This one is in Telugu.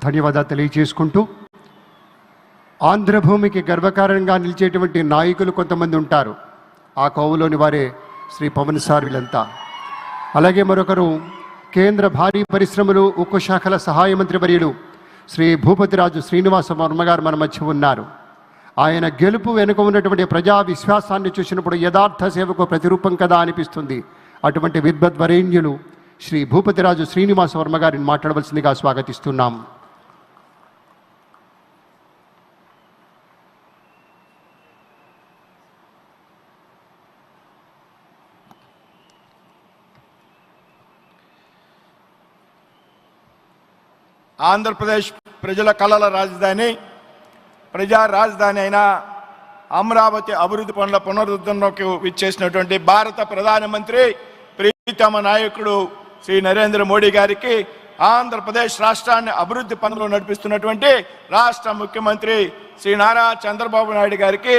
ధన్యవాదాలు తెలియజేసుకుంటూ, ఆంధ్రభూమికి గర్వకారణంగా నిలిచేటువంటి నాయకులు కొంతమంది ఉంటారు. ఆ కోవలోని వారే శ్రీ పవన్ సార్ వీళ్ళంతా. అలాగే మరొకరు కేంద్ర భారీ పరిశ్రమలు ఉక్కు శాఖల సహాయ మంత్రి వర్యులు శ్రీ భూపతిరాజు శ్రీనివాస వర్మ గారు మన మధ్య ఉన్నారు. ఆయన గెలుపు వెనుక ఉన్నటువంటి ప్రజా విశ్వాసాన్ని చూసినప్పుడు యథార్థ సేవకు ప్రతిరూపం కదా అనిపిస్తుంది. అటువంటి విద్వద్వరేణ్యులు శ్రీ భూపతిరాజు శ్రీనివాస వర్మ గారిని మాట్లాడవలసిందిగా స్వాగతిస్తున్నాం. ఆంధ్రప్రదేశ్ ప్రజల కళల రాజధాని, ప్రజా రాజధాని అయిన అమరావతి అభివృద్ధి పనుల పునరుద్ధరణకు విచ్చేసినటువంటి భారత ప్రధానమంత్రి ప్రీతమ నాయకుడు శ్రీ నరేంద్ర మోడీ గారికి, ఆంధ్రప్రదేశ్ రాష్ట్రాన్ని అభివృద్ధి పనులు నడిపిస్తున్నటువంటి రాష్ట్ర ముఖ్యమంత్రి శ్రీ నారా చంద్రబాబు నాయుడు గారికి